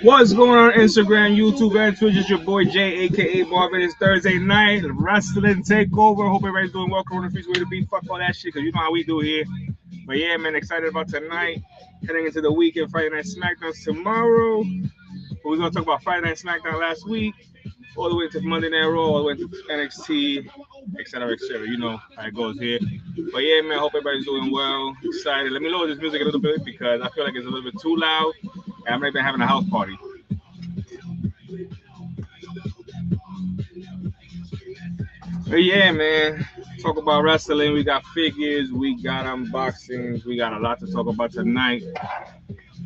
What's going on Instagram, YouTube, and Twitch? It's your boy Jay, aka Marvin. It's Thursday night, wrestling takeover. Hope everybody's doing well. Corona Freeze, way to be. Fuck all that shit, because you know how we do here. But yeah, man, excited about tonight. Heading into the weekend, Friday Night SmackDown tomorrow. But we're going to talk about Friday Night SmackDown last week, all the way to Monday Night Raw, all the way to NXT, etc., etc. You know how it goes here. But yeah, man, hope everybody's doing well. Excited. Let me lower this music a little bit because I feel like it's a little bit too loud. And I'm not even having a house party. But yeah, man, talk about wrestling. We got figures, we got unboxings, we got a lot to talk about tonight.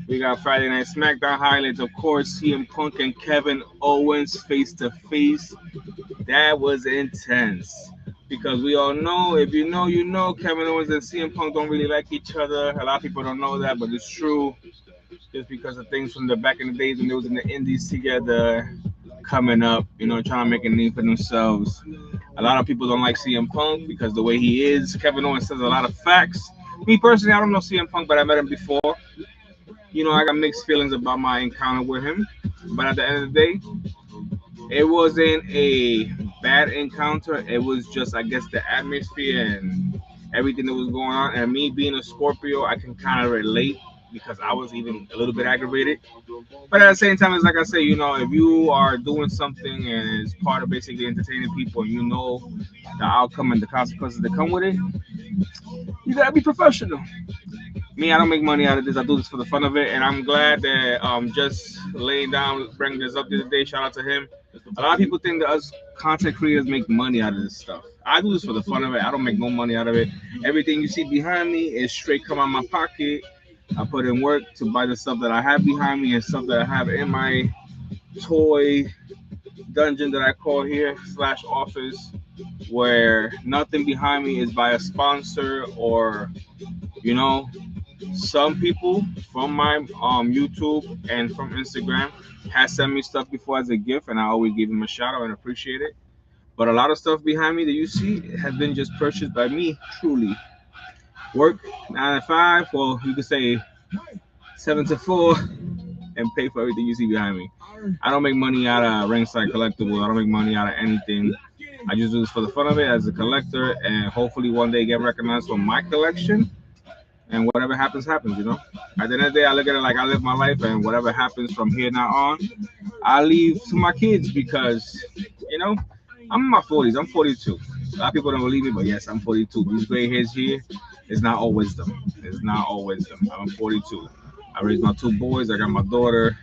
We got Friday Night SmackDown highlights, of course, CM Punk and Kevin Owens face to face. That was intense because we all know, if you know, you know, Kevin Owens and CM Punk don't really like each other. A lot of people don't know that, but it's true. Just because of things from the back in the days when they was in the Indies together, coming up, you know, trying to make a name for themselves. A lot of people don't like CM Punk because the way he is. Kevin Owens says a lot of facts. Me personally, I don't know CM Punk, but I met him before. You know, I got mixed feelings about my encounter with him. But at the end of the day, it wasn't a bad encounter. It was just, I guess, the atmosphere and everything that was going on. And me being a Scorpio, I can kind of relate because I was even a little bit aggravated. But at the same time, it's like I say, you know, if you are doing something and it's part of basically entertaining people and you know the outcome and the consequences that come with it, you gotta be professional. Me, I don't make money out of this. I do this for the fun of it, and I'm glad that just laying down, bringing this up the other day. Shout out to him. A lot of people think that us content creators make money out of this stuff. I do this for the fun of it. I don't make no money out of it. Everything you see behind me is straight come out of my pocket. I put in work to buy the stuff that I have behind me and stuff that I have in my toy dungeon that I call here / office, where nothing behind me is by a sponsor or, you know, some people from my YouTube and from Instagram has sent me stuff before as a gift, and I always give them a shout out and appreciate it. But a lot of stuff behind me that you see has been just purchased by me, truly. Work 9 to 5, well, you could say 7 to 4, and pay for everything you see behind me. I don't make money out of ringside collectibles. I don't make money out of anything. I just do this for the fun of it as a collector, and hopefully one day get recognized for my collection. And whatever happens, happens, you know. At the end of the day, I look at it like I live my life, and whatever happens from here now on, I leave to my kids because, you know, I'm in my 40s. I'm 42. A lot of people don't believe me, but yes, I'm 42. These gray hairs here is not all wisdom. It's not all wisdom. I'm 42. I raised my 2 boys. I got my daughter,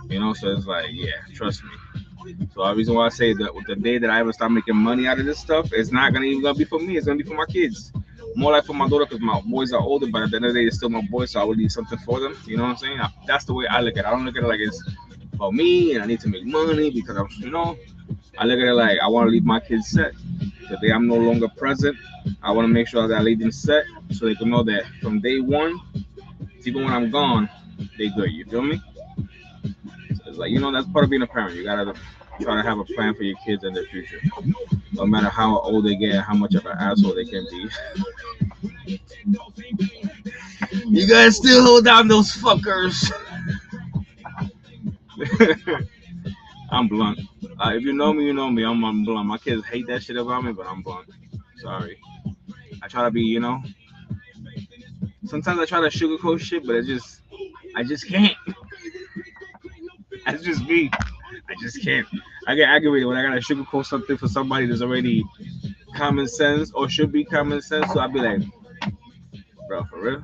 you know, so it's like, yeah, trust me. So the reason why I say that with the day that I ever start making money out of this stuff, it's not gonna even gonna be for me. It's gonna be for my kids. More like for my daughter because my boys are older, but at the end of the day, it's still my boys, so I would need something for them. You know what I'm saying? That's the way I look at it. I don't look at it like it's for me and I need to make money because I'm, you know, I look at it like I want to leave my kids set. The day I'm no longer present, I want to make sure that I leave them set so they can know that from day one, even when I'm gone, they good. You feel me? So it's like, you know, that's part of being a parent. You gotta try to have a plan for your kids and their future, no matter how old they get, how much of an asshole they can be. You gotta still hold down those fuckers. I'm blunt. If you know me, you know me. I'm blunt. My kids hate that shit about me, but I'm blunt. Sorry. I try to be, you know. Sometimes I try to sugarcoat shit, but I just can't. That's just me. I just can't. I get aggravated when I gotta sugarcoat something for somebody that's already common sense or should be common sense. So I'll be like, bro, for real?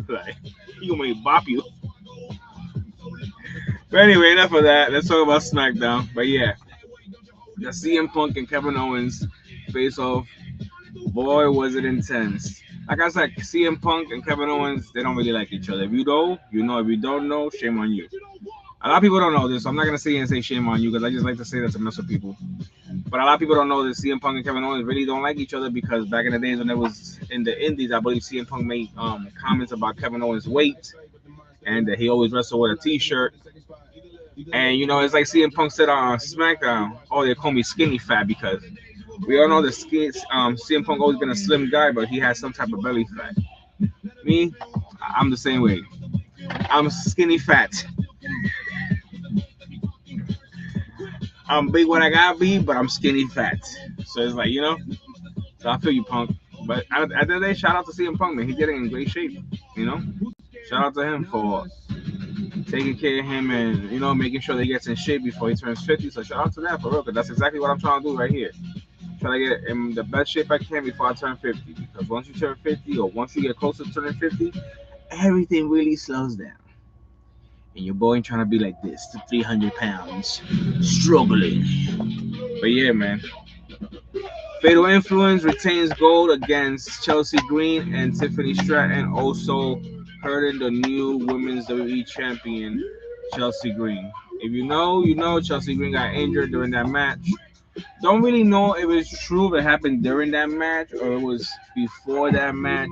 Like, you gonna make me bop you. But anyway, enough of that. Let's talk about SmackDown. But yeah, the CM Punk and Kevin Owens face off. Boy, was it intense. Like I said, CM Punk and Kevin Owens, they don't really like each other. If you know, you know. If you don't know, shame on you. A lot of people don't know this, so I'm not gonna say shame on you because I just like to say that to mess with people. But a lot of people don't know that CM Punk and Kevin Owens really don't like each other because back in the days when it was in the Indies, I believe CM Punk made comments about Kevin Owens' weight and that he always wrestled with a T-shirt. And you know, it's like CM Punk said on SmackDown, "Oh, they call me skinny fat because we all know that CM Punk always been a slim guy, but he has some type of belly fat. Me, I'm the same way. I'm skinny fat. I'm big what I gotta be, but I'm skinny fat. So it's like, so I feel you, Punk. But at the end of the day, shout out to CM Punk, man. He did it in great shape, you know? Shout out to him for taking care of him and, making sure that he gets in shape before he turns 50. So shout out to that for real, because that's exactly what I'm trying to do right here. Trying to get in the best shape I can before I turn 50. Because once you turn 50 or once you get closer to turning 50, everything really slows down. And your boy ain't trying to be like this, to 300 pounds, struggling. But yeah, man. Fatal Influence retains gold against Chelsea Green and Tiffany Stratton, also hurting the new women's WWE champion, Chelsea Green. If you know, you know Chelsea Green got injured during that match. Don't really know if it's true if it happened during that match or it was before that match.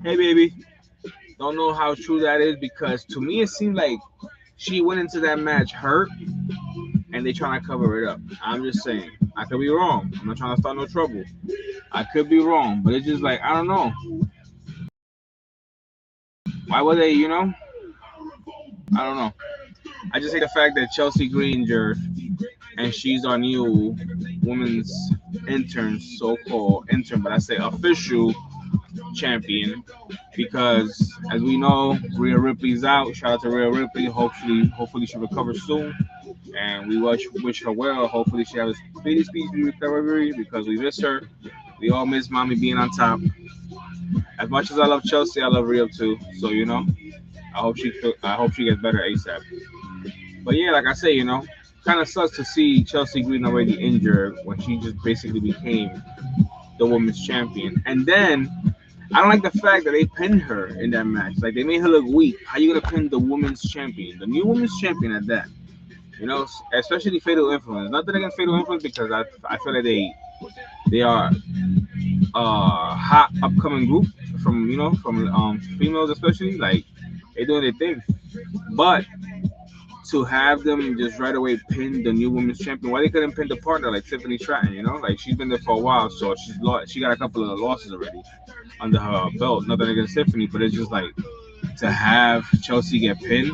Hey, baby. Don't know how true that is because to me it seemed like she went into that match hurt and they trying to cover it up. I'm just saying. I could be wrong. I'm not trying to start no trouble. I could be wrong, but it's just like I don't know. Why would they? I don't know. I just hate the fact that Chelsea Granger and she's our new women's intern, so-called intern, but I say official champion because as we know, Rhea Ripley's out. Shout out to Rhea Ripley. Hopefully she recovers soon. And we wish her well. Hopefully she has a speedy recovery because we miss her. We all miss mommy being on top. As much as I love Chelsea, I love Rhea too. So I hope she gets better ASAP. But yeah, like I say, kind of sucks to see Chelsea Green already injured when she just basically became the women's champion. And then I don't like the fact that they pinned her in that match. Like they made her look weak. How you gonna pin the women's champion, the new women's champion at that? Especially Fatal Influence. Nothing against Fatal Influence because I feel like they are a hot upcoming group from females especially. Like they doing their thing, but to have them just right away pin the new women's champion, why they couldn't pin the partner like Tiffany Stratton? Like she's been there for a while, so she got a couple of losses already under her belt. Nothing against Tiffany, but it's just like to have Chelsea get pinned.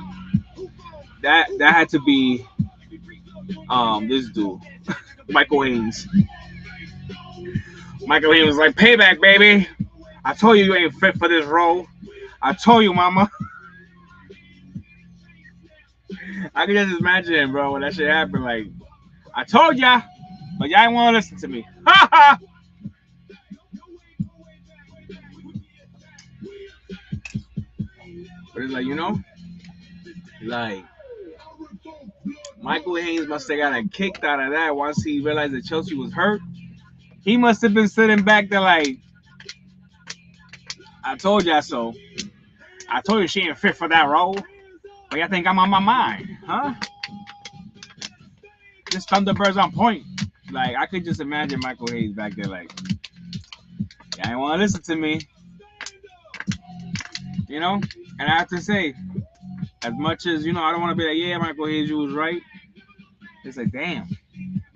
That had to be this dude, Michael Haynes. Michael Haynes was like, "Payback, baby. I told you ain't fit for this role. I told you, mama." I can just imagine, bro, when that shit happened. Like, I told y'all, but y'all ain't want to listen to me. Ha ha. But it's like Michael Haynes must have got a kick out of that once he realized that Chelsea was hurt. He must have been sitting back there like, I told y'all so. I told you she ain't fit for that role. But y'all think I'm on my mind, huh? This Thunderbird's on point. Like, I could just imagine Michael Hayes back there like, y'all ain't want to listen to me. And I have to say, as much as, I don't want to be like, yeah, Michael Hayes, you was right. It's like, damn.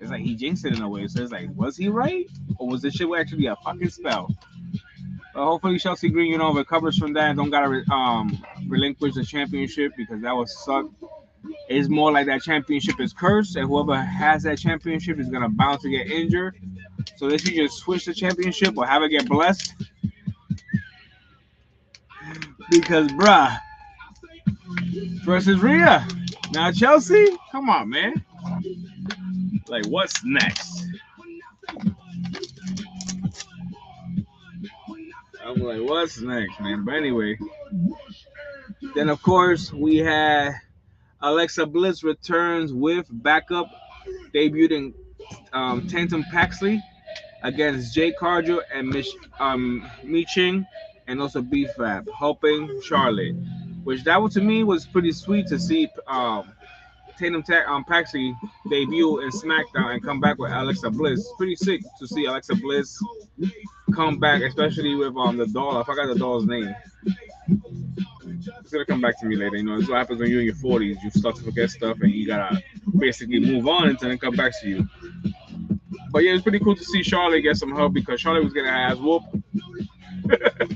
It's like he jinxed it in a way. So it's like, was he right? Or was this shit actually a fucking spell? But hopefully Chelsea Green, recovers from that and don't gotta relinquish the championship because that would suck. It's more like that championship is cursed, and whoever has that championship is gonna bound to get injured. So they should just switch the championship or have it get blessed. Because bruh, versus Rhea. Now Chelsea, come on, man. Like, what's next? I'm like, what's next, man? But anyway, then of course we had Alexa Bliss returns with backup debuting Tatum Paxley against Jay Cargill and Mi Ching and also B-Fab helping Charlotte, which that one to me was pretty sweet to see Tatum Paxley debut in SmackDown and come back with Alexa Bliss. Pretty sick to see Alexa Bliss come back, especially with the doll. I forgot the doll's name. It's gonna come back to me later. It's what happens when you're in your 40s. You start to forget stuff, and you gotta basically move on until it come back to you. But yeah, it's pretty cool to see Charlotte get some help because Charlotte was getting her ass whooped. I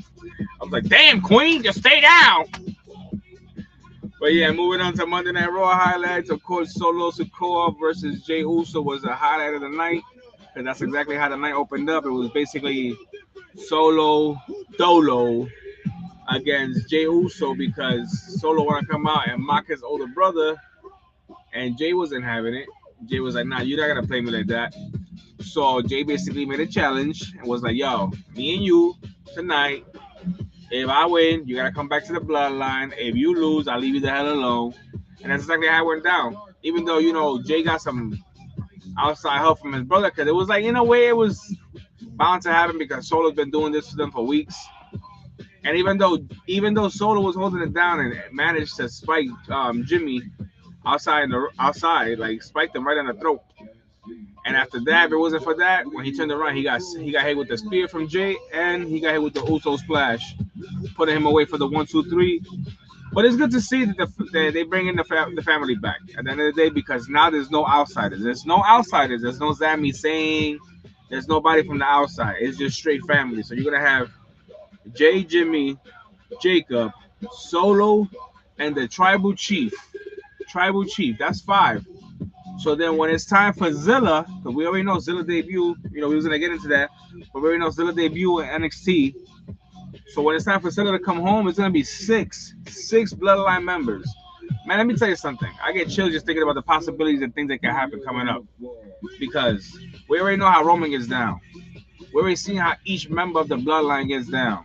was like, "Damn, Queen, just stay down." But yeah, moving on to Monday Night Raw highlights. Of course, Solo Sikoa versus Jey Uso was the highlight of the night because that's exactly how the night opened up. It was basically Solo Dolo against Jey Uso because Solo want to come out and mock his older brother, and Jay wasn't having it. Jay was like, "Nah, you're not gonna play me like that." So Jay basically made a challenge and was like, "Yo, me and you tonight. If I win, you gotta come back to the bloodline. If you lose, I'll leave you the hell alone." And that's exactly how it went down. Even though Jay got some outside help from his brother, because it was like in a way it was bound to happen because Solo's been doing this for them for weeks. And even though Solo was holding it down and managed to spike Jimmy outside, like spiked him right in the throat. And after that, if it wasn't for that, when he turned around, he got hit with the spear from Jay, and he got hit with the Uso splash, putting him away for the 1, 2, 3. But it's good to see that they bring in the family back at the end of the day because now there's no outsiders. There's no outsiders. There's no Sami Zayn. There's nobody from the outside. It's just straight family. So you're gonna have Jay, Jimmy, Jacob, Solo, and the tribal chief. Tribal chief. That's 5. So then when it's time for Zilla, because we already know Zilla debut, we was gonna get into that, but we already know Zilla debut in NXT. So when it's time for Zilla to come home, it's gonna be six bloodline members. Man, let me tell you something. I get chills just thinking about the possibilities and things that can happen coming up. Because we already know how Roman gets down. We already seen how each member of the bloodline gets down.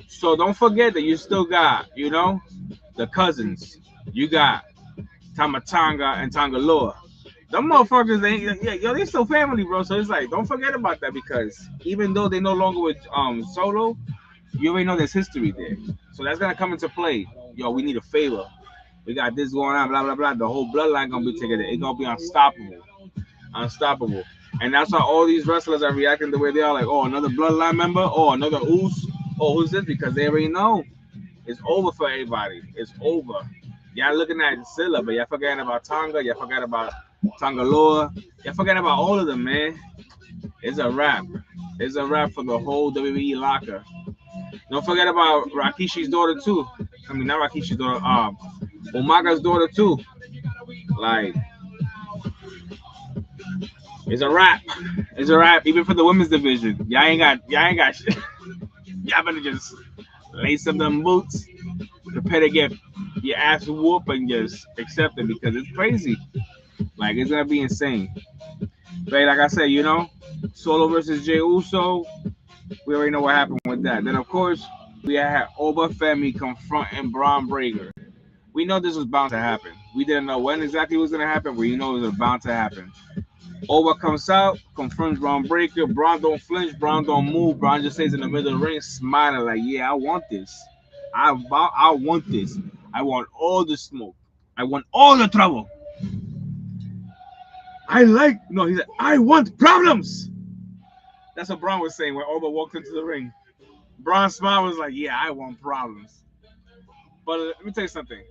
So don't forget that you still got, the cousins. You got Tamatanga and Tangaloa. Them motherfuckers they still family, bro. So it's like, don't forget about that because even though they no longer with Solo, you already know there's history there. So that's gonna come into play. Yo, we need a favor. We got this going on, blah blah blah. The whole bloodline gonna be together. It's gonna be unstoppable, unstoppable. And that's why all these wrestlers are reacting the way they are. Like, oh, another bloodline member. Oh, another Oos. Oh, who's this? Because they already know it's over for everybody. It's over. Y'all looking at Zilla, but y'all forgetting about Tonga. Y'all forgot about Tangaloa. Y'all forgetting about all of them, man. It's a wrap. It's a wrap for the whole WWE locker. Don't forget about Rakishi's daughter too. I mean, not Rakishi's daughter. Umaga's daughter too. Like, it's a wrap. It's a wrap. Even for the women's division, y'all ain't got shit. Y'all better just lace up them boots, prepare to get your ass whooped, and just accept it because it's crazy. Like, it's gonna be insane. But like I said, Solo versus Jey Uso. We already know what happened with that. Then of course we had Oba Femi confronting Braun Breaker. We know this was bound to happen. We didn't know when exactly it was gonna happen, but it was bound to happen. Oba comes out, confronts Braun Breaker. Braun don't flinch. Braun don't move. Braun just stays in the middle of the ring, smiling like, "Yeah, I want this. I want this. I want all the smoke. I want all the trouble. He said, I want problems." That's what Braun was saying when Oba walked into the ring. Braun's smile was like, "Yeah, I want problems." But let me tell you something.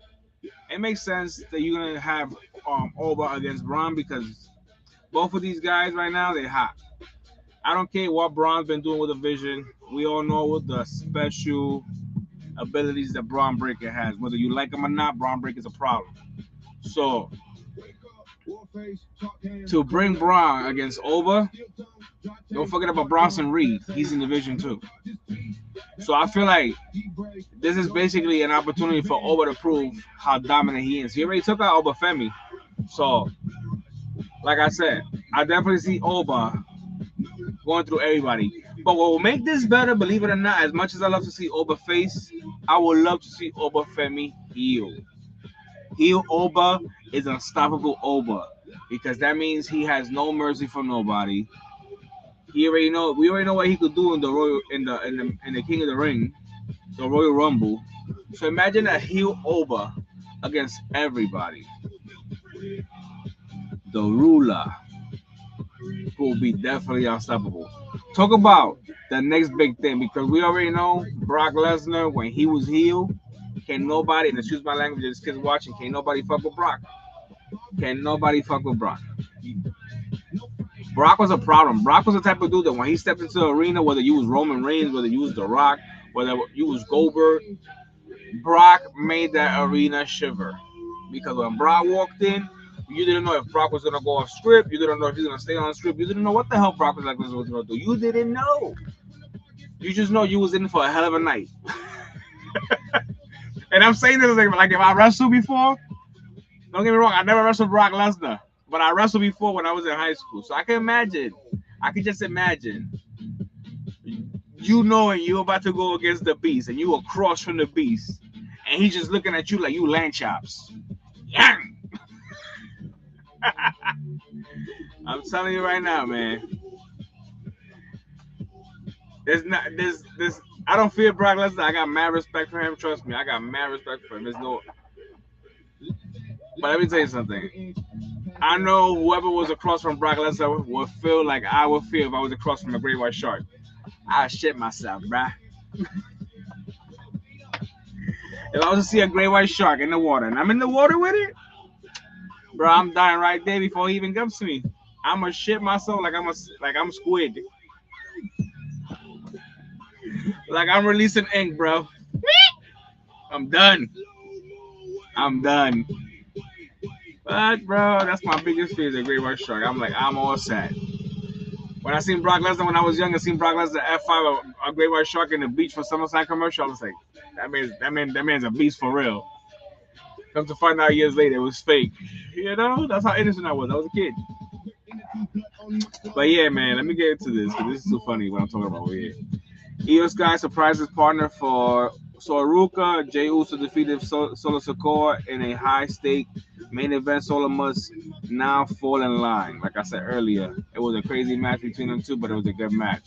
It makes sense that you're gonna have Oba against Braun because both of these guys right now, they're hot. I don't care what Braun's been doing with the Vision. We all know what the special abilities that Braun Breaker has. Whether you like him or not, Braun Breaker is a problem. So to bring Braun against Oba, don't forget about Bronson Reed. He's in the Vision too. So I feel like this is basically an opportunity for Oba to prove how dominant he is. He already took out Oba Femi. So, like I said, I definitely see Oba going through everybody. But what will make this better, believe it or not, as much as I love to see Oba face, I would love to see Oba Femi heel. Heel Oba is unstoppable Oba because that means he has no mercy for nobody. We already know what he could do in the King of the Ring, the Royal Rumble. So imagine a heel Oba against everybody. The ruler will be definitely unstoppable. Talk about the next big thing because we already know Brock Lesnar when he was heel. Can nobody, and excuse my language, there's kids watching, can nobody fuck with Brock? Can nobody fuck with Brock? Brock was a problem. Brock was the type of dude that when he stepped into the arena, whether you was Roman Reigns, whether you was The Rock, whether you was Goldberg, Brock made that arena shiver because when Brock walked in, you didn't know if Brock was gonna go off script. You didn't know if he's gonna stay on script. You didn't know what the hell Brock was gonna do. You didn't know. You just know you was in for a hell of a night. And I'm saying this like if I wrestled before, don't get me wrong, I never wrestled Brock Lesnar, but I wrestled before when I was in high school. So I can imagine. I can just imagine. You knowing you're about to go against the beast and you across from the beast and he's just looking at you like you lamb chops. Yang! I'm telling you right now, man. There's I don't fear Brock Lesnar. I got mad respect for him. Trust me, I got mad respect for him. There's no. But let me tell you something. I know whoever was across from Brock Lesnar would feel like I would feel if I was across from a great white shark. I shit myself, bruh. If I was to see a great white shark in the water and I'm in the water with it, bro, I'm dying right there before he even comes to me. I'ma shit myself like I'm squid. Like I'm releasing ink, bro. I'm done. I'm done. But bro, that's my biggest fear is a great white shark. I'm like, I'm all set. When I seen Brock Lesnar when I was young, I seen Brock Lesnar F5 a great white shark in the beach for SummerSlam commercial. I was like, that man's a beast for real. Come to find out years later, it was fake. You know, that's how innocent I was. I was a kid. But yeah, man, let me get into this because this is too funny what I'm talking about over here. Io Sky surprises partner for Soruka. Jey Uso defeated Solo Sikoa in a high-stake main event. Solo must now fall in line. Like I said earlier, it was a crazy match between them two, but it was a good match.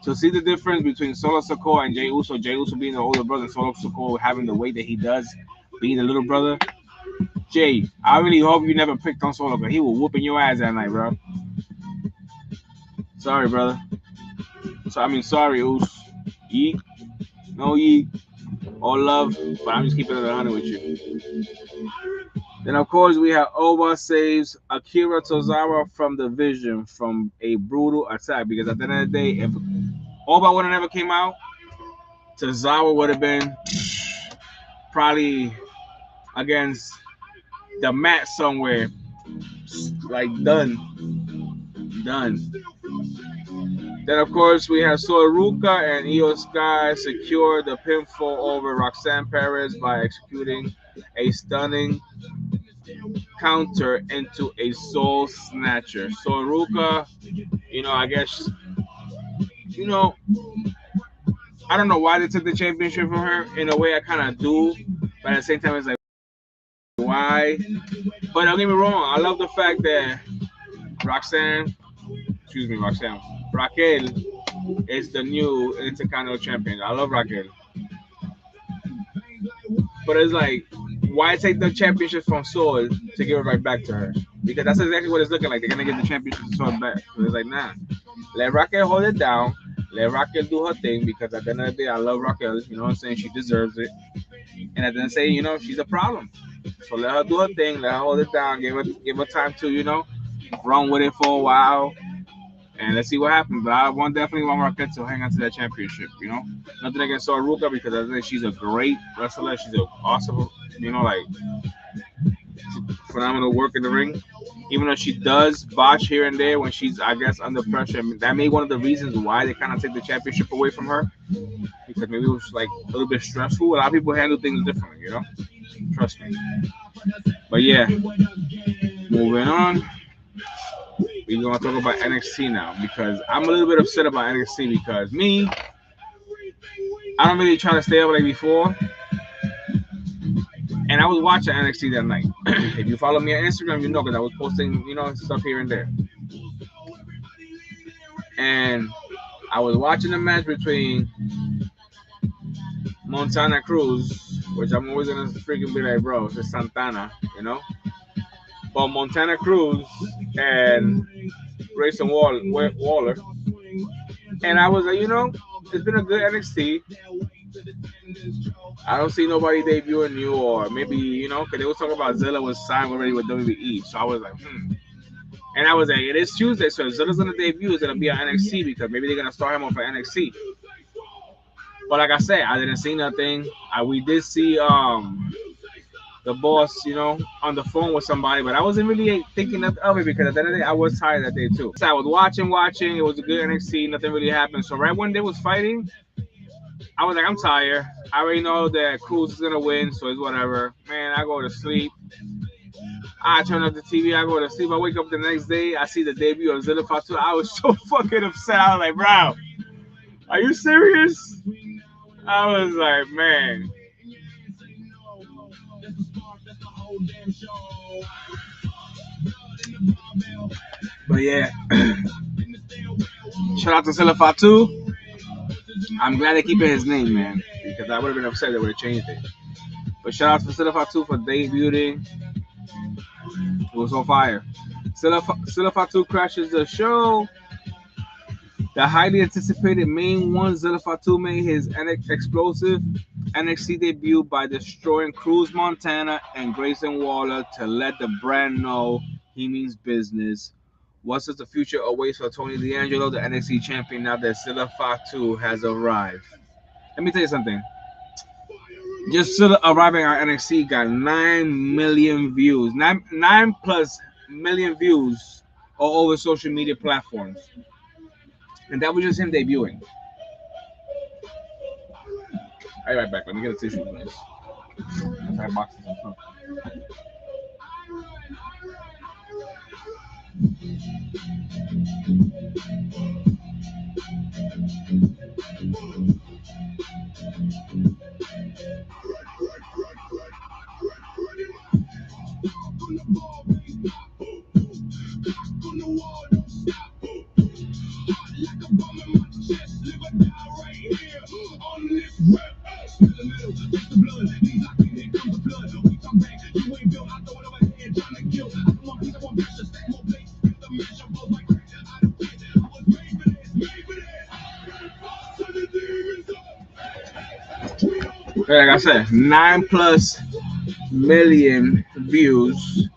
To see the difference between Solo Sikoa and Jey Uso being the older brother, and Solo Sikoa having the weight that he does, being the little brother. Jay, I really hope you never picked on Solo because he was whooping your ass that night, bro. Sorry, brother. Sorry, Us. Yeet. No yeet. All love, but I'm just keeping it 100 with you. Then, of course, we have Oba saves Akira Tozawa from the Vision from a brutal attack because at the end of the day, if Oba would have never came out, Tozawa would have been probably against the mat somewhere, like done. Then, of course, we have Soruka and Io Sky secure the pinfall over Roxanne Perez by executing a stunning counter into a soul snatcher. Soruka, I guess, I don't know why they took the championship from her. In a way, I kind of do, but at the same time, it's like, why? But don't get me wrong, I love the fact that Raquel is the new Intercontinental Champion. I love Raquel. But it's like, why take the championship from Sol to give it right back to her? Because that's exactly what it's looking like. They're going to get the championship to Sol back. So it's like, nah. Let Raquel hold it down. Let Raquel do her thing because at the end of the day, I love Raquel. You know what I'm saying? She deserves it. And at the end of the day, she's a problem. So let her do her thing. Let her hold it down. Give her time to, run with it for a while. And let's see what happens. But I definitely want Raquel to hang on to that championship, Nothing against Soruka because I think she's a great wrestler. She's an awesome, phenomenal work in the ring. Even though she does botch here and there when she's, I guess, under pressure. That may be one of the reasons why they kind of take the championship away from her. Because maybe it was like a little bit stressful. A lot of people handle things differently, Trust me. But yeah, moving on. We're going to talk about NXT now because I'm a little bit upset about NXT because I don't really try to stay up like before. And I was watching NXT that night. If you follow me on Instagram, you know because I was posting, stuff here and there. And I was watching the match between Montana Cruz, which I'm always going to freaking be like, bro, it's Santana, But Montana Cruz and Grayson Waller. And I was like, it's been a good NXT. I don't see nobody debuting new or maybe, because they was talking about Zilla was signed already with WWE. So I was like, And I was like, it is Tuesday, so if Zilla's going to debut, it's going to be on NXT because maybe they're going to start him off at NXT. But like I said, I didn't see nothing. We did see the boss, on the phone with somebody, but I wasn't really thinking of it because at the end of the day, I was tired that day too. So I was watching. It was a good NXT. Nothing really happened. So right when they was fighting, I was like, I'm tired. I already know that Cruz is gonna win, so it's whatever. Man, I go to sleep. I turn up the TV. I go to sleep. I wake up the next day. I see the debut of Zilla Fatu. I was so fucking upset. I was like, bro, are you serious? I was like, man. But yeah, shout out to Zilla Fatu. I'm glad they're keeping his name, man, because I would have been upset if they would have changed it. But shout out to Zilla Fatu for debuting. It was on fire. Zilla Fatu crashes the show. The highly anticipated main one, Zilla Fatu made his explosive NXT debut by destroying Cruz Montana and Grayson Waller to let the brand know he means business. What does the future awaits for Tony D'Angelo, the NXT champion, now that Zilla Fatu has arrived? Let me tell you something. Just arriving at NXT got 9 million views. Nine plus million views all over social media platforms. And that was just him debuting. I'll be right back. Let me get a tissue, please. I boxes and stuff. Like I said, 9 plus million views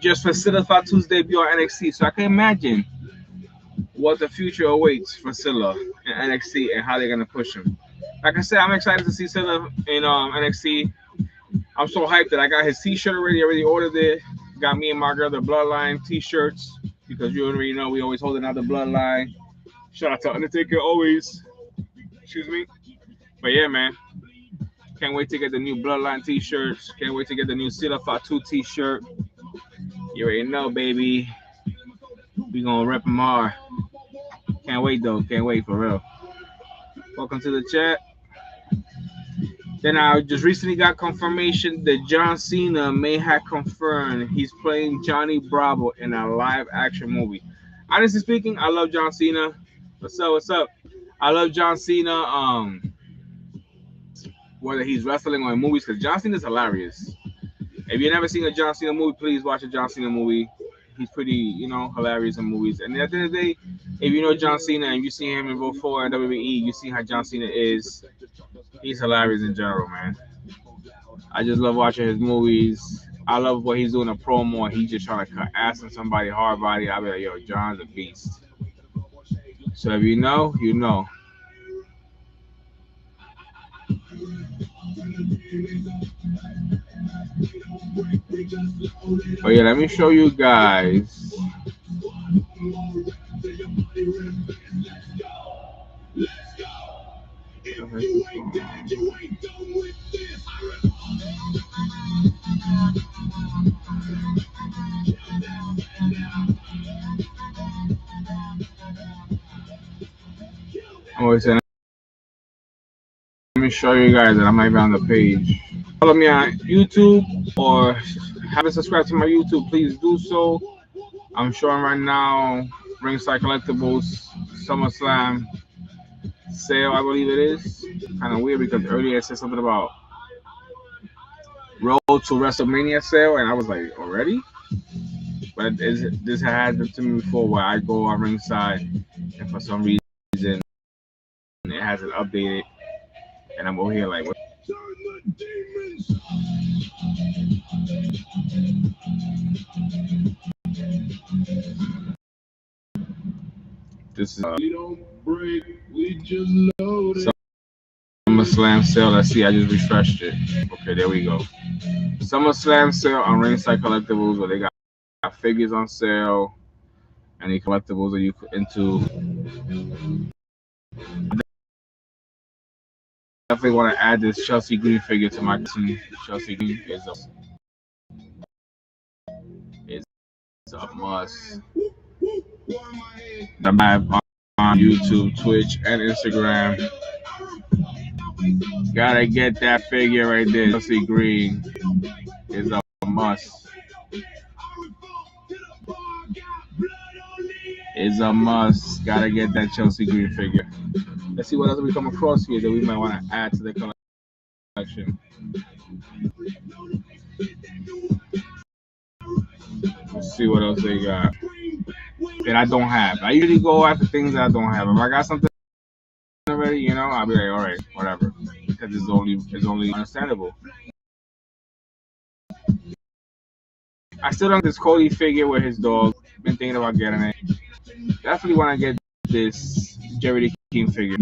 just for Silla Fatu's debut on NXT. So I can imagine what the future awaits for Silla in NXT and how they're gonna push him. Like I said, I'm excited to see Silla in NXT. I'm so hyped that I got his T-shirt already. I already ordered it. Got me and my girl the Bloodline T-shirts because you already know we always holding out the Bloodline. Shout out to Undertaker always. Excuse me. But yeah, man. Can't wait to get the new Bloodline T-shirts. Can't wait to get the new Silla Fatu T-shirt. You already know, baby. We gonna rep them hard. Can't wait though. Can't wait for real. Welcome to the chat. Then I just recently got confirmation that John Cena may have confirmed he's playing Johnny Bravo in a live action movie. Honestly speaking, I love John Cena. What's up? What's up? I love John Cena. Whether he's wrestling or in movies, because John Cena is hilarious. If you've never seen a John Cena movie, please watch a John Cena movie. He's pretty, hilarious in movies. And at the end of the day, if you know John Cena and you see him in Road 4 and WWE, you see how John Cena is. He's hilarious in general, man. I just love watching his movies. I love what he's doing a promo. He's just trying to cut ass on somebody hard body. I'll be like, yo, John's a beast. So if you know, you know. But yeah, let me show you guys. I'm always saying, let me show you guys that I might be on the page. Follow me on YouTube or haven't subscribed to my YouTube, please do so. I'm showing right now Ringside Collectibles SummerSlam sale, I believe it is. Kind of weird because earlier it said something about Road to WrestleMania sale, and I was like, already? But this has happened to me before where I go on Ringside and for some reason it hasn't updated, and I'm over here like, what? This is SummerSlam sale. Let's see. I just refreshed it. Okay, there we go. SummerSlam sale on Ringside Collectibles, where they got figures on sale. Any collectibles are you into? Definitely want to add this Chelsea Green figure to my collection. Chelsea Green is a must. I'm live on YouTube, Twitch, and Instagram. Gotta get that figure right there. Chelsea Green is a must. Is a must. Gotta get that Chelsea Green figure. Let's see what else we come across here that we might want to add to the collection. Let's see what else they got that I don't have. I usually go after things that I don't have. If I got something already, you know, I'll be like, all right, whatever, because it's only understandable. I still don't have this Cody figure with his dog. Been thinking about getting it. Definitely want to get this Jerry the King figure.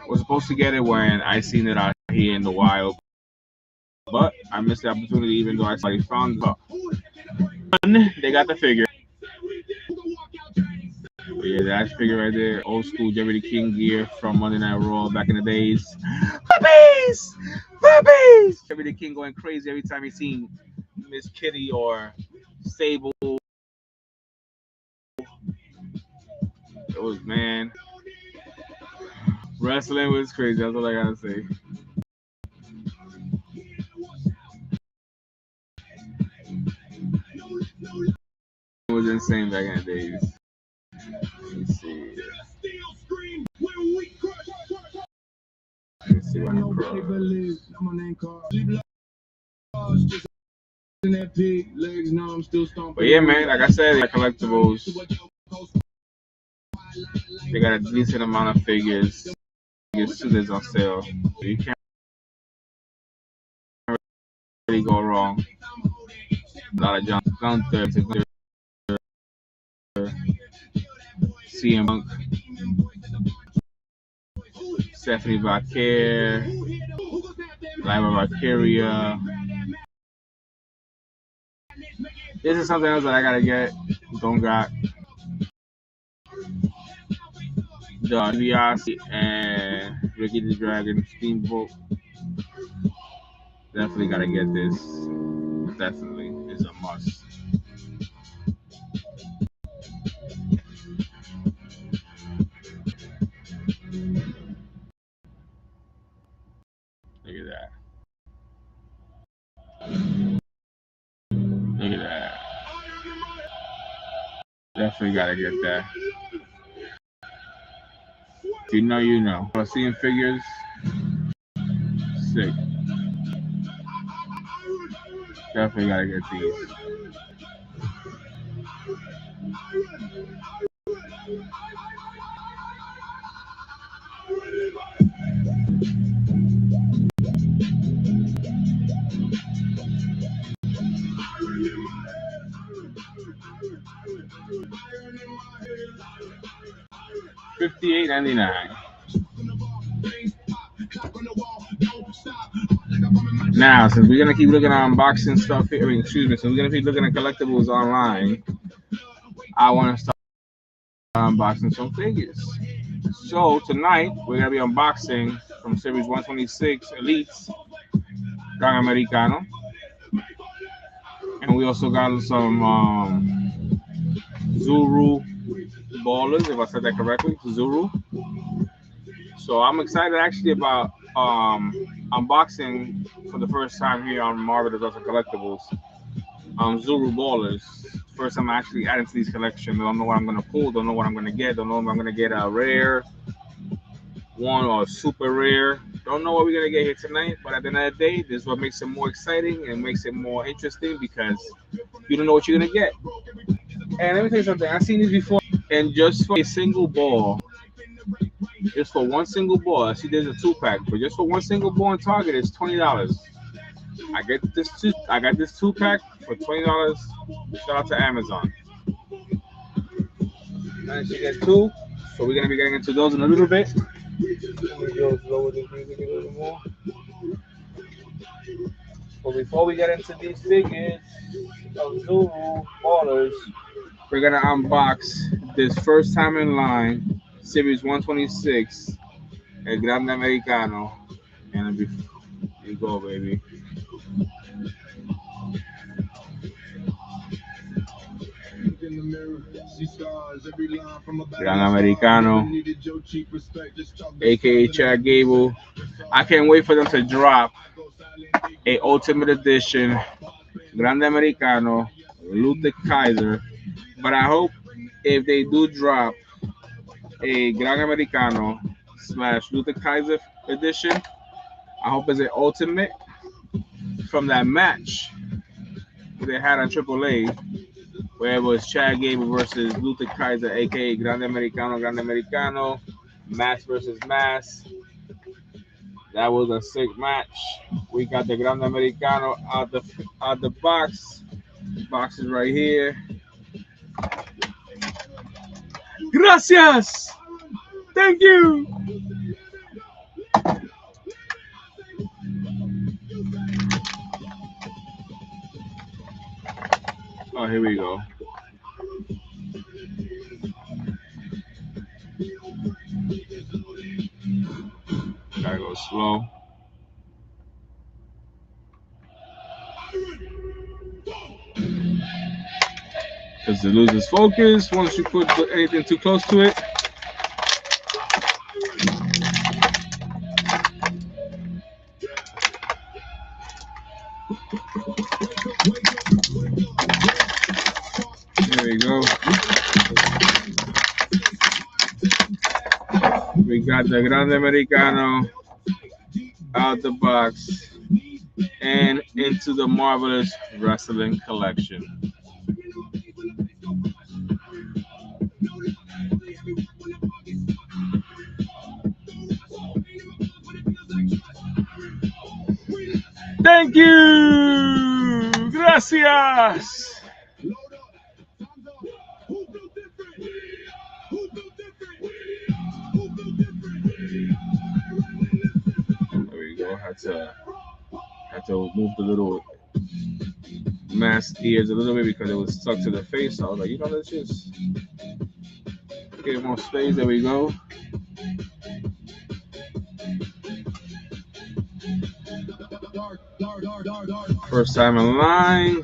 Was supposed to get it when I seen it out here in the wild, but I missed the opportunity even though I already found it. They got the figure. But yeah, that figure right there, old school Jerry the King gear from Monday Night Raw back in the days. Puppies! Puppies! Jerry the King going crazy every time he seen Miss Kitty or Sable. It was, man. Wrestling was crazy. That's all I gotta say. It was insane back in the days. Let me see. Let me see what But yeah, man, like I said, like collectibles. They got a decent amount of figures. Figures on sale. So you can't really go wrong. A lot of Gunther, CM Punk, Stephanie Vaquer, Lima Valkyria. This is something else that I gotta get. Don't got. The DiBiase and Ricky the Dragon Steamboat. Definitely gotta get this. Definitely is a must. Look at that. Look at that. Definitely gotta get that. If you know, you know. Seeing figures, sick. Definitely gotta get these. $58.99. Now, since we're gonna keep looking at unboxing stuff here, since we're gonna keep looking at collectibles online, I want to start unboxing some figures. So tonight we're gonna be unboxing from Series 126 Elites, Grande Americano, and we also got some Zuru Ballers, if I said that correctly, Zuru. So I'm excited actually about unboxing for the first time here on Marvel Does Collectibles. Zuru Ballers. First time I actually adding to these collections. Don't know what I'm gonna pull. Don't know what I'm gonna get. Don't know if I'm gonna get a rare one or a super rare. Don't know what we're gonna get here tonight. But at the end of the day, this is what makes it more exciting and makes it more interesting because you don't know what you're gonna get. And let me tell you something. I've seen this before, and just for a single ball, just for one single ball. I see there's a 2-pack, but just for one single ball in Target, it's $20. I got this 2-pack for $20. Shout out to Amazon. Managed to get two. So we're gonna be getting into those in a little bit. Let me just lower this music a little more. But before we get into these figures of Zulu ballers, we're gonna unbox this first time in line, Series 126, El Grande Americano. And here you go, baby. Grande Americano, aka Chad Gable. I can't wait for them to drop a Ultimate Edition Grande Americano Luther Kaiser. But I hope if they do drop a Grande Americano / Luther Kaiser edition, I hope it's an Ultimate from that match they had on AAA, where it was Chad Gable versus Luther Kaiser, aka Grande Americano, mass versus mass. That was a sick match. We got the Grande Americano out the box. The box is right here. Gracias. Thank you. Oh, here we go. Gotta go slow. Because it loses focus once you put anything too close to it. There we go. We got the Grande Americano out the box and into the Marvelous Wrestling Collection. Thank you. Gracias. There we go. Had to move the little mask ears a little bit because it was stuck to the face. So I was like, let's just get more space. There we go. First time in line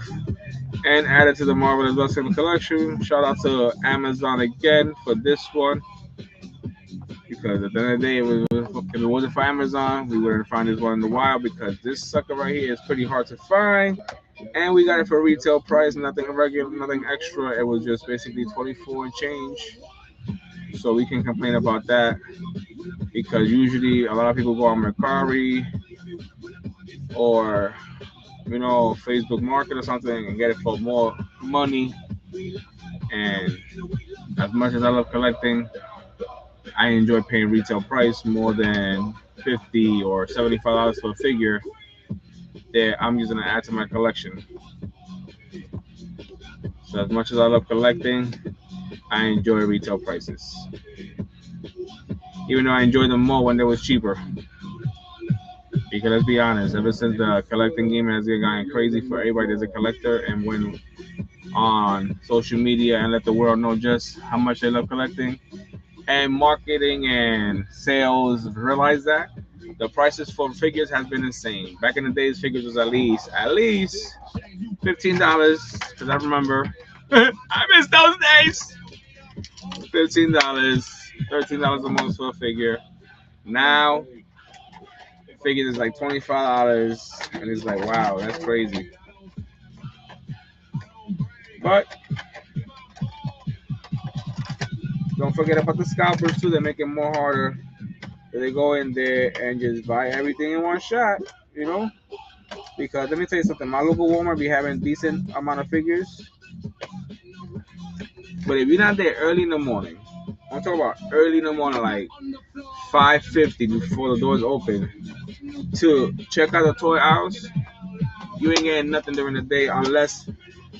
and added to the Marvelous Wrestling Collection. Shout out to Amazon again for this one. Because at the end of the day, if it wasn't for Amazon, we wouldn't find this one in the wild because this sucker right here is pretty hard to find. And we got it for retail price, nothing regular, nothing extra. It was just basically 24 and change. So we can complain about that because usually a lot of people go on Mercari or Facebook Market or something and get it for more money. And as much as I love collecting, I enjoy paying retail price more than $50 or $75 for a figure that I'm just gonna add to my collection. So as much as I love collecting, I enjoy retail prices. Even though I enjoyed them more when they was cheaper. Because let's be honest, ever since the collecting game has gotten crazy for everybody that's a collector and went on social media and let the world know just how much they love collecting, and marketing and sales realize that the prices for figures has been insane. Back in the days, figures was at least $15 because I remember I miss those days. $15, $13 a month for a figure. Now figures is like $25, and it's like, wow, that's crazy. But don't forget about the scalpers too. They make it more harder. They go in there and just buy everything in one shot, Because let me tell you something. My local Walmart be having decent amount of figures. But if you're not there early in the morning, I'm talking about early in the morning, like 5:50 before the doors open, to check out the toy aisles, you ain't getting nothing during the day unless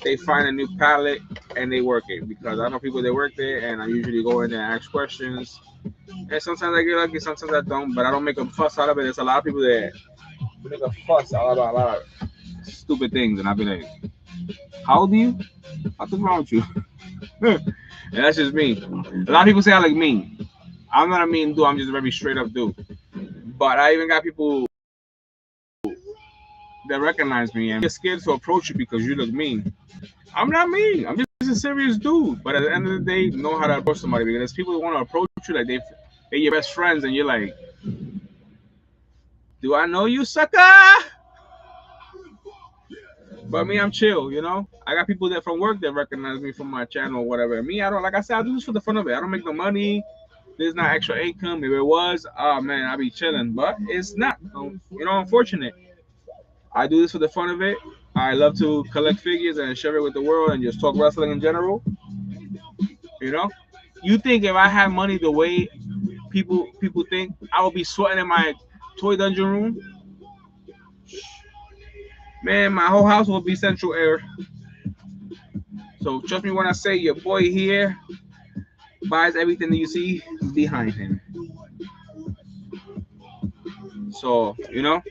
they find a new palette and they work it, because I know people that work there, and I usually go in there and ask questions. And sometimes I get lucky, sometimes I don't, but I don't make a fuss out of it. There's a lot of people that make a fuss out about a lot of stupid things, and I'll be like, how old are you? What's wrong with you? And that's just me. A lot of people say I look mean. I'm not a mean dude. I'm just a very straight up dude. But I even got people that recognize me and get scared to approach you because you look mean. I'm not mean. I'm just a serious dude. But at the end of the day, know how to approach somebody, because there's people who want to approach you like they're your best friends, and you're like, do I know you, sucker? But me, I'm chill, you know. I got people that from work that recognize me from my channel or whatever. Me, I don't, like I said, I do this for the fun of it. I don't make no money. There's not extra income. If it was, oh man, I'd be chilling. But it's not. You know, unfortunate. I do this for the fun of it. I love to collect figures and share it with the world and just talk wrestling in general. You know, you think if I had money the way people think, I would be sweating in my toy dungeon room? Man, my whole house will be central air. So trust me when I say your boy here buys everything that you see behind him. So, you know,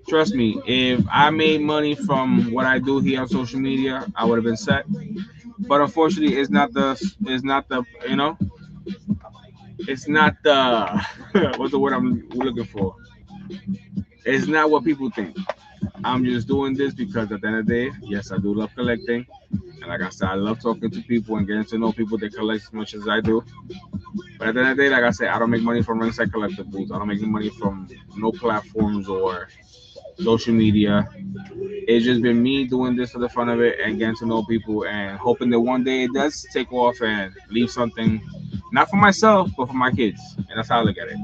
trust me, if I made money from what I do here on social media, I would have been set. But unfortunately, you know, it's not the what's the word I'm looking for? It's not what people think. I'm just doing this because at the end of the day, yes, I do love collecting. And like I said, I love talking to people and getting to know people that collect as much as I do. But at the end of the day, like I said, I don't make money from ringside collectibles. I don't make money from no platforms or social media. It's just been me doing this for the fun of it and getting to know people and hoping that one day it does take off and leave something, not for myself, but for my kids. And that's how I look at it.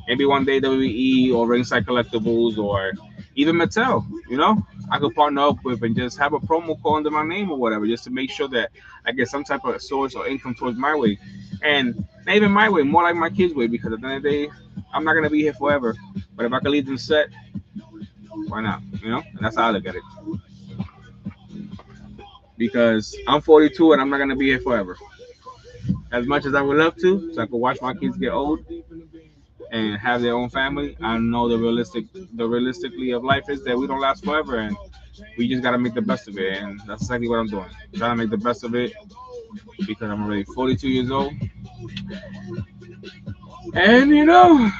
Maybe one day WWE or Ringside Collectibles or even Mattel, you know, I could partner up with and just have a promo call under my name or whatever, just to make sure that I get some type of source or income towards my way. And not even my way, more like my kids' way, because at the end of the day, I'm not going to be here forever. But if I can leave them set, why not? You know, and that's how I look at it. Because I'm 42 and I'm not going to be here forever. As much as I would love to, so I could watch my kids get old and have their own family, I know the realistically of life is that we don't last forever, and we just gotta make the best of it, and that's exactly what I'm doing. I'm trying to make the best of it because I'm already 42 years old, and you know,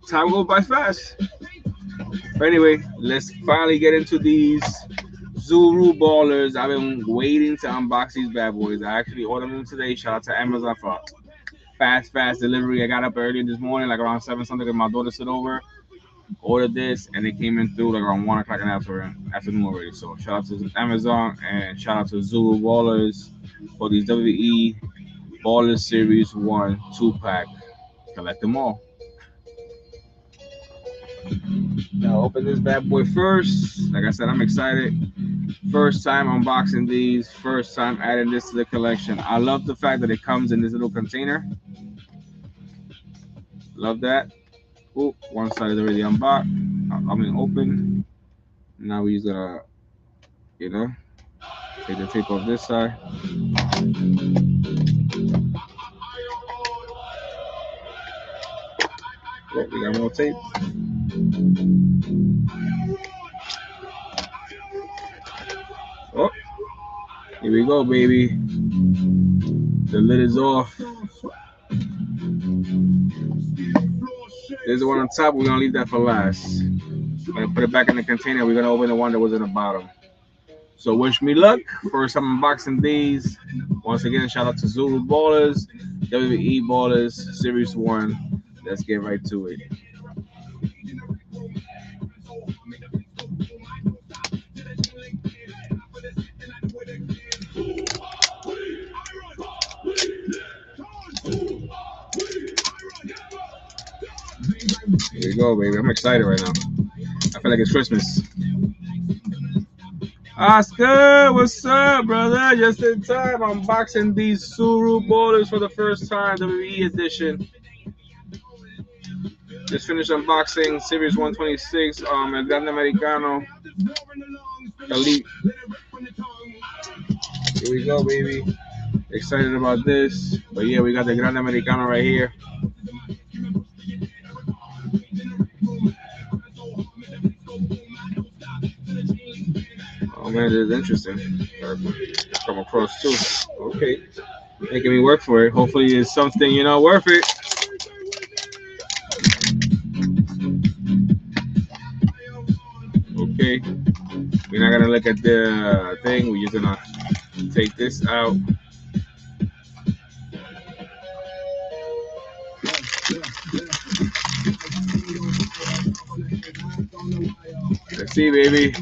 time goes by fast. But anyway, let's finally get into these Zuru Ballers. I've been waiting to unbox these bad boys. I actually ordered them today. Shout out to Amazon for fast delivery. I got up early this morning, like around 7 something, because my daughter stood over, ordered this, and it came in through like around 1 o'clock in the afternoon already. So shout out to Amazon and shout out to Zulu Ballers for these WWE Baller Series 1 2-pack. Collect them all. Now open this bad boy first. Like I said, I'm excited. First time unboxing these, first time adding this to the collection. I love the fact that it comes in this little container. Love that. Oop, one side is already unboxed. I mean open. Now we're just gonna, you know, take the tape off this side. Oh, we got more tape. Oh, here we go, baby. The lid is off. There's the one on top. We're gonna leave that for last. We're gonna put it back in the container. We're gonna open the one that was in the bottom. So wish me luck. First time unboxing these. Once again, shout out to Zulu Ballers, WWE Ballers, Series 1. Let's get right to it. Here we go, baby. I'm excited right now. I feel like it's Christmas. Oscar, what's up, brother? Just in time, unboxing these Zulu Ballers for the first time, WWE edition. Just finished unboxing Series 126, El Grande Americano Elite Here we go, baby. Excited about this. But yeah, we got the Grande Americano right here. Oh man, this is interesting. Come across too. Okay. Making me work for it. Hopefully it's something, worth it. Okay. We're not gonna look at the thing. We're just gonna take this out. Let's see, baby.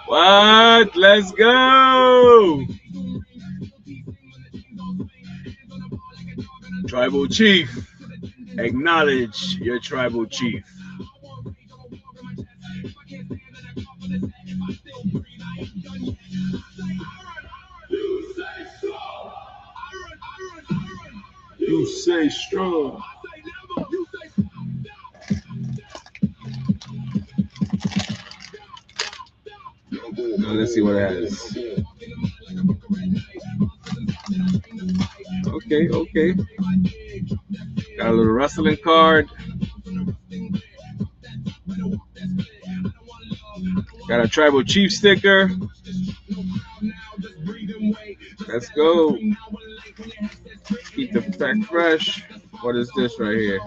What? Let's go! Tribal Chief. Acknowledge your tribal chief. You say strong. Now let's see what it has. Okay. Got a little wrestling card. Got a tribal chief sticker. Let's go. Keep the pack fresh. What is this right here?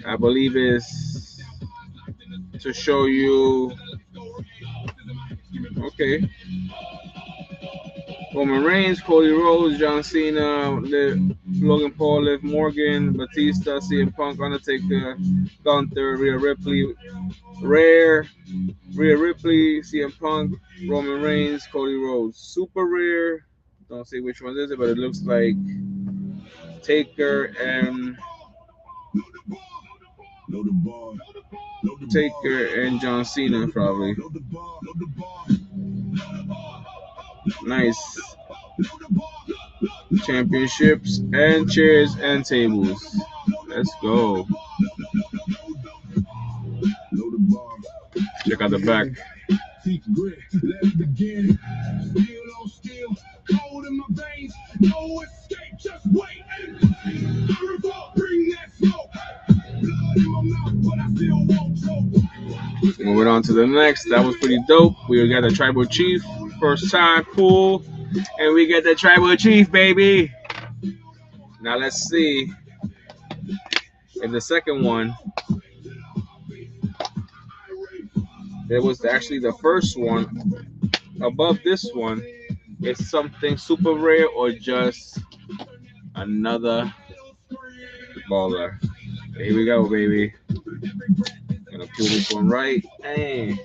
I believe it's to show you. Okay. Roman Reigns, Cody Rhodes, John Cena, Logan Paul, Liv Morgan, Batista, CM Punk, Undertaker, Gunther, Rhea Ripley, Rhea Ripley, CM Punk, Roman Reigns, Cody Rhodes. Super rare. Don't say which one is it, but it looks like Taker and John Cena probably. Nice. Championships and chairs and tables. Let's go. Check out the back. Moving on to the next. That was pretty dope. We got the tribal chief. First time pull. And we get the tribal chief, baby. Now let's see if the second one, it was actually the first one above this one, is something super rare or just another baller. Here we go, baby. Gonna pull this one right. And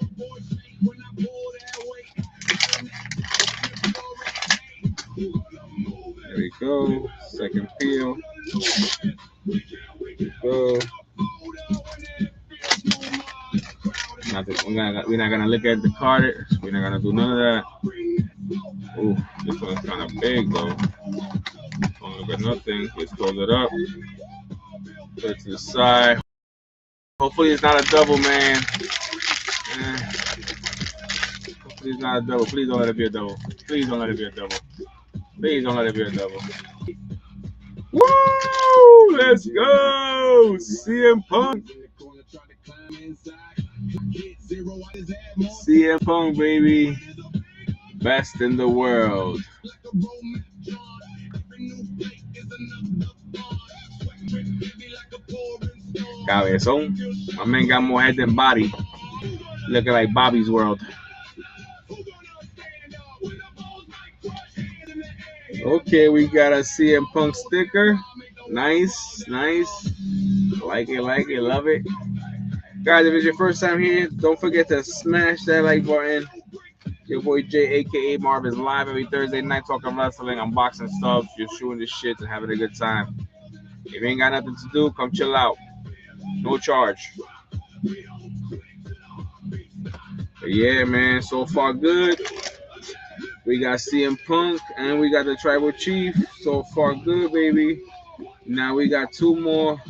there we go. Second peel. There we go. We're not gonna look at the card. We're not gonna do none of that. Ooh, this one's kind of big though. Don't look at nothing. Let's close it up. Put it to the side. Hopefully it's not a double, man. Hopefully it's not a double. Please don't let it be a double. Please don't let it be a double. Please don't let it be a double. Woo! Let's go! CM Punk. CM Punk, baby. Best in the world. Cabezón. My man got more head than body. Looking like Bobby's World. Okay, we got a CM Punk sticker. Nice. Like it, love it. Guys, if it's your first time here, don't forget to smash that like button. Your boy Jay, aka Marv, is live every Thursday night talking wrestling, unboxing stuff, just shooting the shit and having a good time. If you ain't got nothing to do, come chill out. No charge. But yeah, man, so far good. We got CM Punk and we got the Tribal Chief. So far good, baby. Now we got two more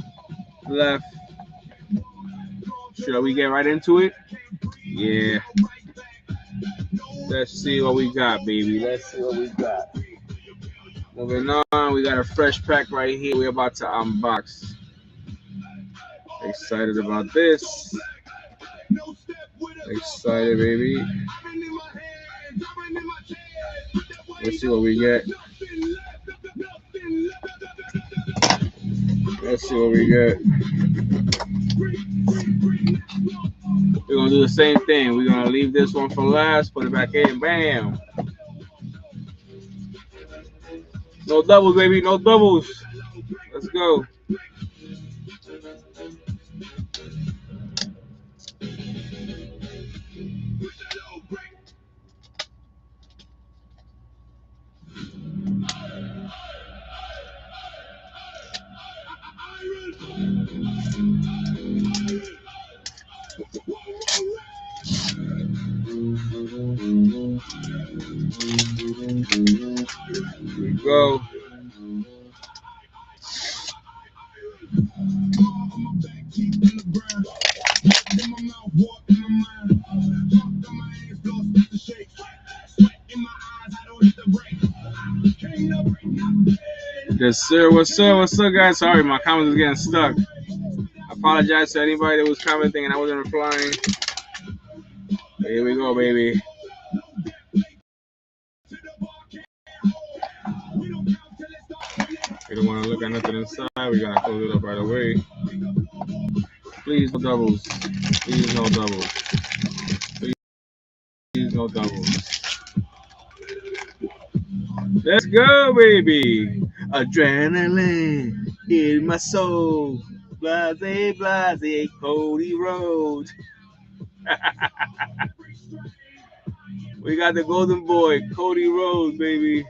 left. Should we get right into it? Yeah. Let's see what we got, baby. Let's see what we got. Moving on, we got a fresh pack right here. We're about to unbox. Excited about this. Excited, baby. Let's see what we get. Let's see what we get. We're gonna do the same thing. We're gonna leave this one for last, put it back in, bam. No doubles, baby, no doubles. Let's go. Here we go. Yes, sir. What's up? What's up, guys? Sorry, my comments is getting stuck. I apologize to anybody that was commenting and I wasn't replying. Here we go, baby. We don't want to look at nothing inside. We're going to close it up right away. Please, no doubles. Please, no doubles. Please, no doubles. Let's go, baby. Adrenaline in my soul. Blase, blase, Cody Rhodes. We got the golden boy, Cody Rhodes, baby.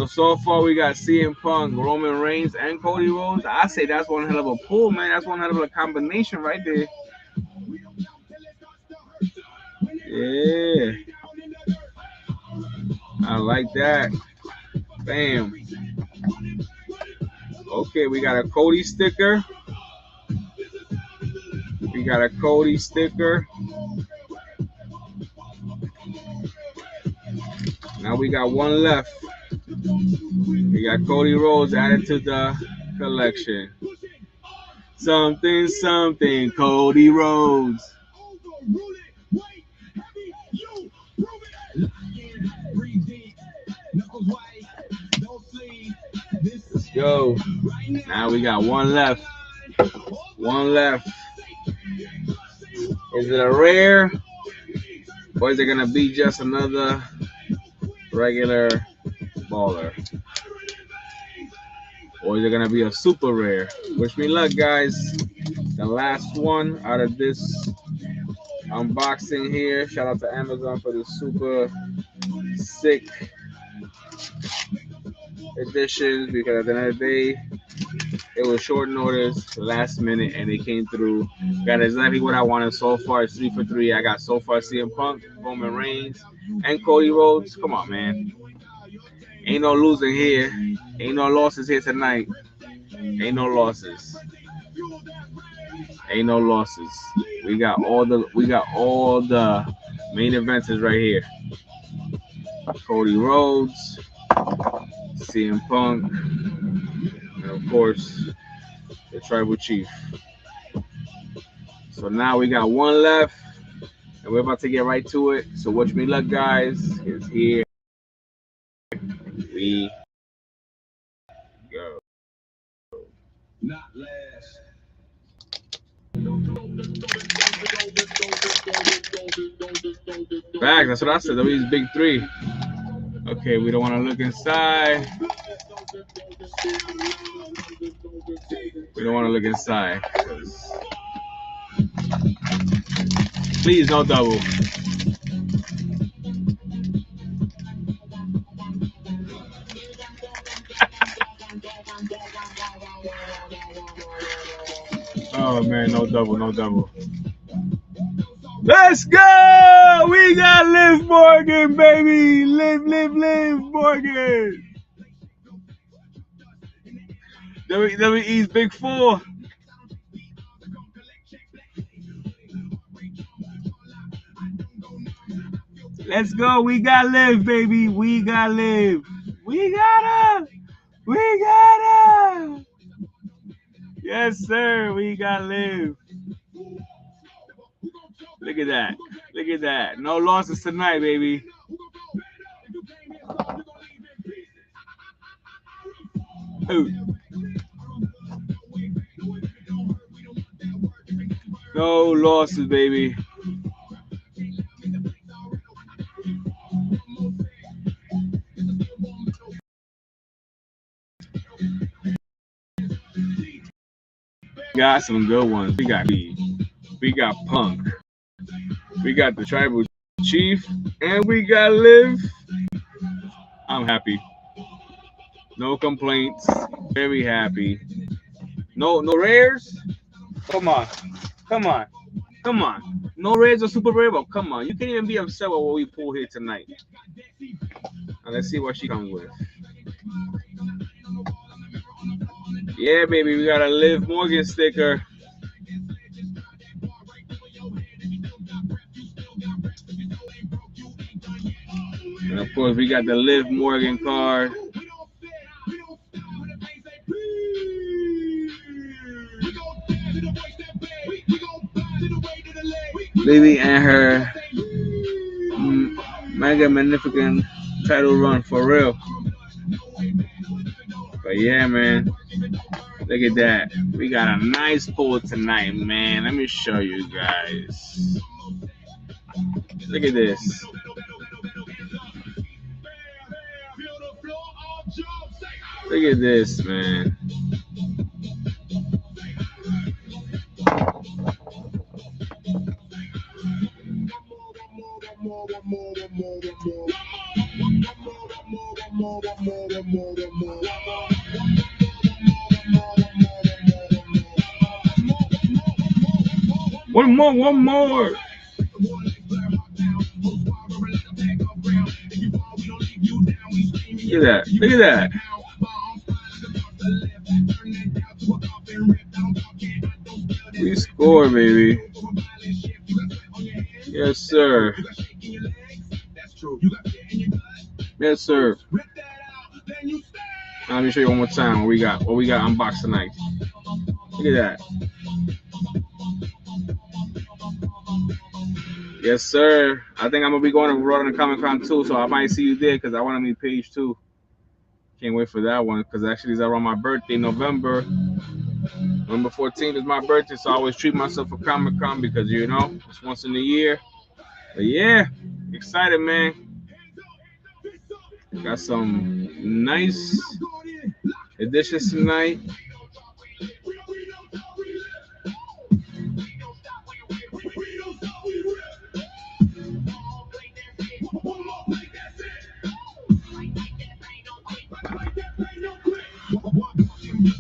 So far we got CM Punk, Roman Reigns, and Cody Rhodes. I say that's one hell of a pull, man. That's one hell of a combination right there. Yeah. I like that. Bam. Okay, we got a Cody sticker. We got a Cody sticker. Now we got one left. We got Cody Rhodes added to the collection. Something, something, Cody Rhodes. Let's go. Now we got one left. One left. Is it a rare? Or is it going to be just another regular baller? Or is it going to be a super rare? Wish me luck, guys. The last one out of this unboxing here. Shout out to Amazon for the super sick editions, because at the end of the day, it was short notice, last minute, and it came through. Got exactly what I wanted so far. It's 3 for 3. I got so far CM Punk, Roman Reigns, and Cody Rhodes. Come on, man. Ain't no losing here. Ain't no losses here tonight. Ain't no losses. Ain't no losses. We got all the main events right here. Cody Rhodes, CM Punk, and of course the Tribal Chief. So now we got one left, and we're about to get right to it. So wish me luck, guys. It's here. We go. Not last. Back, that's what I said. W's big three. Okay, we don't want to look inside. We don't want to look inside. Please, no double. Oh man, no double, no double. Let's go! We got Liv Morgan, baby! Liv Morgan! WWE's Big Four. Let's go. We got Liv, baby. We got Liv. We got her. We got her. Yes, sir. We got Liv. Look at that. Look at that. No losses tonight, baby. Ooh. No losses, baby. Got some good ones. We got Punk. We got the Tribal Chief. And we got Liv. I'm happy. No complaints. Very happy. No rares? Come on. Come on. Come on. No rares or super rare? But come on. You can't even be upset with what we pull here tonight. Now let's see what she comes with. Yeah, baby. We got a Liv Morgan sticker. And of course, we got the Liv Morgan card. Baby and her mega magnificent title run for real. But yeah, man. Look at that. We got a nice pull tonight, man. Let me show you guys. Look at this. Look at this, man. One more. Look at that. Look at that. We score, baby. Yes, sir. Yes, sir. Now, let me show you one more time what we got unboxed tonight. Look at that. Yes, sir. I think I'm gonna be going to Road and Comic Con too, so I might see you there because I want to meet Paige too. Can't wait for that one because actually it's around my birthday, November 14th is my birthday, so I always treat myself for Comic Con because it's once in a year. But yeah, excited, man. Got some nice editions tonight.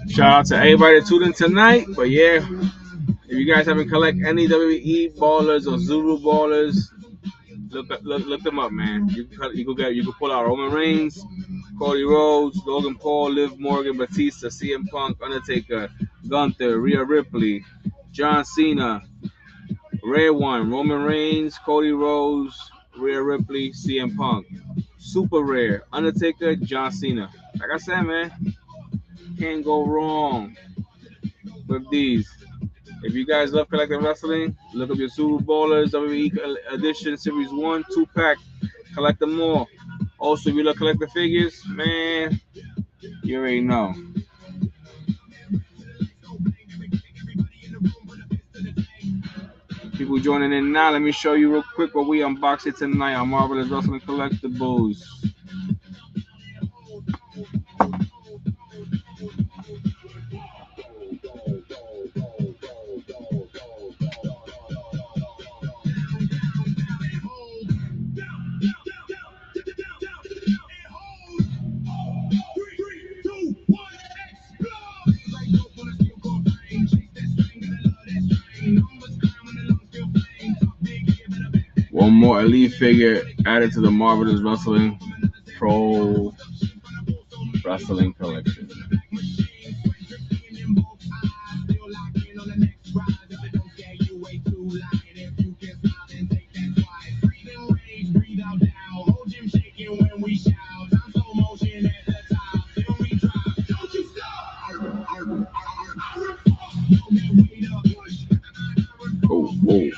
Shout out to everybody that tuned in tonight. But yeah, if you guys haven't collected any WWE Ballers or Zulu Ballers, look them up, man. You can pull out Roman Reigns, Cody Rhodes, Logan Paul, Liv Morgan, Batista, CM Punk, Undertaker, Gunther, Rhea Ripley, John Cena, Rare One, Roman Reigns, Cody Rhodes, Rhea Ripley, CM Punk. Super rare, Undertaker, John Cena. Like I said, man, can't go wrong with these. If you guys love collecting wrestling, look up your Zulu Ballers WWE Edition Series 1 2-pack. Collect them all. Also, if you love collecting figures, man, you already know. People joining in now, let me show you real quick what we unboxed it tonight on Marvelous Wrestling Collectibles. One more Elite figure added to the Marvelous Wrestling Pro Wrestling Collection. Oh, whoa.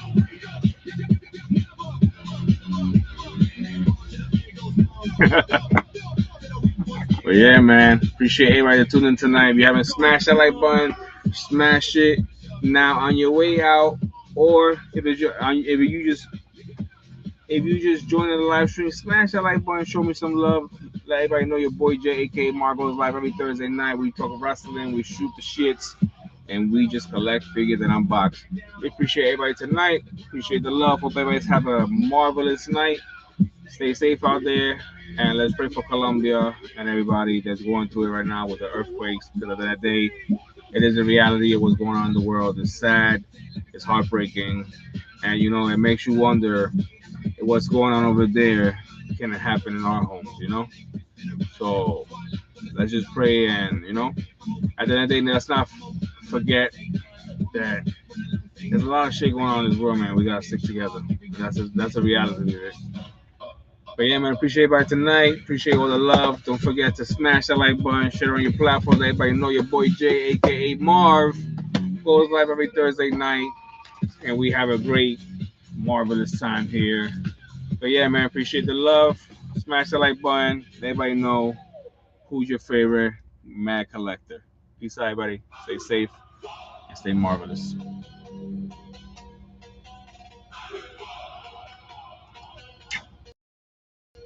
But yeah, man, appreciate everybody that tuned in tonight. If you haven't smashed that like button, smash it now on your way out, or if you just joined the live stream, smash that like button, show me some love. Let everybody know your boy J, aka Margo's live every Thursday night. We talk wrestling, we shoot the shits, and we just collect figures and unbox. We appreciate everybody tonight. Appreciate the love. Hope everybody's have a marvelous night. Stay safe out there, and let's pray for Colombia and everybody that's going through it right now with the earthquakes because of that day. It is a reality of what's going on in the world. It's sad, it's heartbreaking, and it makes you wonder what's going on over there can happen in our homes. So let's just pray, and at the end of the day, let's not forget that there's a lot of shit going on in this world, man. We gotta stick together. That's a reality of it. But yeah, man, appreciate everybody tonight. Appreciate all the love. Don't forget to smash that like button, share on your platforms. Everybody know your boy Jay, aka Marv, goes live every Thursday night, and we have a great, marvelous time here. But yeah, man, appreciate the love. Smash the like button. Let everybody know who's your favorite Mad Collector. Peace out, everybody. Stay safe and stay marvelous.